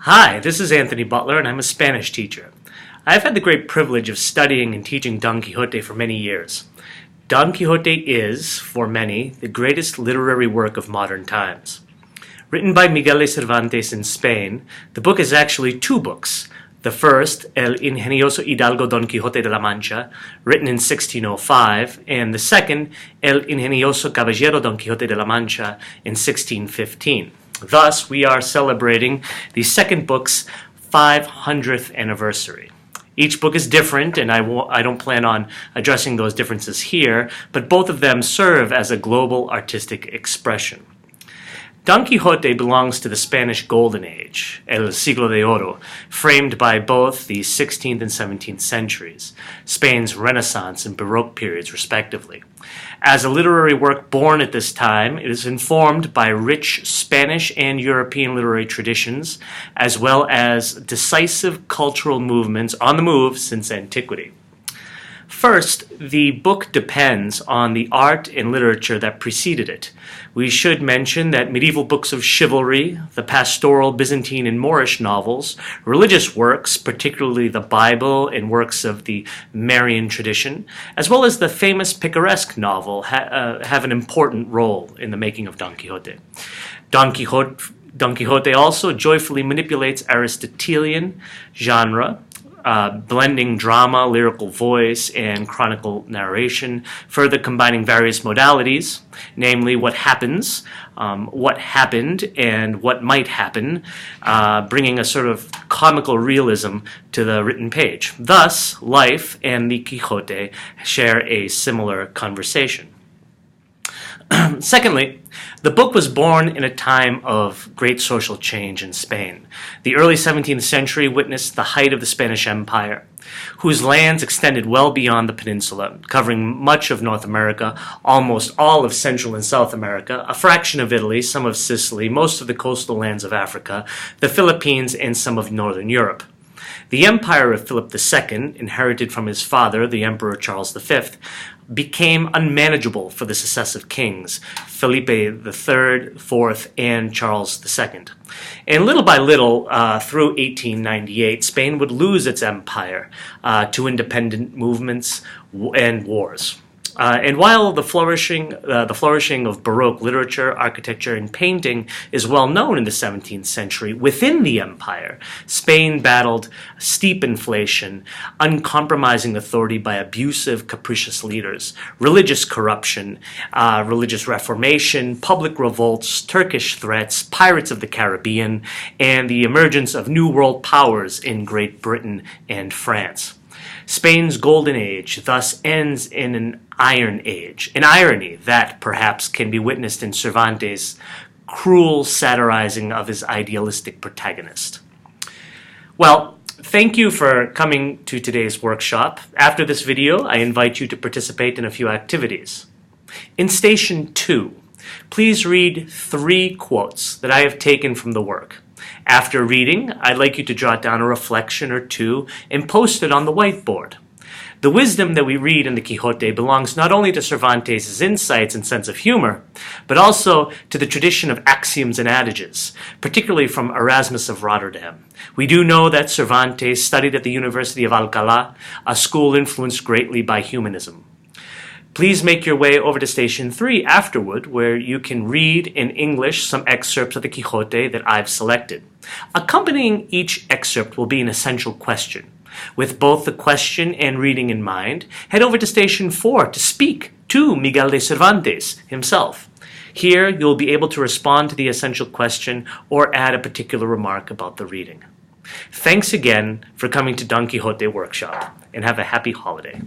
Hi, this is Anthony Butler, and I'm a Spanish teacher. I've had the great privilege of studying and teaching Don Quixote for many years. Don Quixote is, for many, the greatest literary work of modern times. Written by Miguel de Cervantes in Spain, the book is actually two books. The first, El Ingenioso Hidalgo Don Quijote de la Mancha, written in 1605, and the second, El Ingenioso Caballero Don Quixote de la Mancha, in 1615. Thus, we are celebrating the second book's 500th anniversary. Each book is different, and I don't plan on addressing those differences here, but both of them serve as a global artistic expression. Don Quixote belongs to the Spanish Golden Age, El Siglo de Oro, framed by both the 16th and 17th centuries, Spain's Renaissance and Baroque periods respectively. As a literary work born at this time, it is informed by rich Spanish and European literary traditions, as well as decisive cultural movements on the move since antiquity. First, the book depends on the art and literature that preceded it. We should mention that medieval books of chivalry, the pastoral, Byzantine, and Moorish novels, religious works, particularly the Bible and works of the Marian tradition, as well as the famous picaresque novel, have an important role in the making of Don Quixote. Don Quixote also joyfully manipulates Aristotelian genre, blending drama, lyrical voice, and chronicle narration, further combining various modalities, namely what happens, what happened, and what might happen, bringing a sort of comical realism to the written page. Thus, life and the Quixote share a similar conversation. Secondly, the book was born in a time of great social change in Spain. The early 17th century witnessed the height of the Spanish Empire, whose lands extended well beyond the peninsula, covering much of North America, almost all of Central and South America, a fraction of Italy, some of Sicily, most of the coastal lands of Africa, the Philippines, and some of Northern Europe. The empire of Philip II, inherited from his father, the Emperor Charles V, became unmanageable for the successive kings, Felipe III, IV, and Charles II. And little by little, through 1898, Spain would lose its empire to independent movements and wars. And while the flourishing of Baroque literature, architecture, and painting is well known in the 17th century, within the empire, Spain battled steep inflation, uncompromising authority by abusive, capricious leaders, religious corruption, religious reformation, public revolts, Turkish threats, pirates of the Caribbean, and the emergence of New World powers in Great Britain and France. Spain's golden age thus ends in an iron age, an irony that perhaps can be witnessed in Cervantes' cruel satirizing of his idealistic protagonist. Well, thank you for coming to today's workshop. After this video, I invite you to participate in a few activities. In Station 2, please read 3 quotes that I have taken from the work. After reading, I'd like you to jot down a reflection or two and post it on the whiteboard. The wisdom that we read in the Quixote belongs not only to Cervantes' insights and sense of humor, but also to the tradition of axioms and adages, particularly from Erasmus of Rotterdam. We do know that Cervantes studied at the University of Alcalá, a school influenced greatly by humanism. Please make your way over to Station 3 afterward, where you can read in English some excerpts of the Quixote that I've selected. Accompanying each excerpt will be an essential question. With both the question and reading in mind, head over to Station 4 to speak to Miguel de Cervantes himself. Here, you'll be able to respond to the essential question or add a particular remark about the reading. Thanks again for coming to Don Quixote Workshop, and have a happy holiday.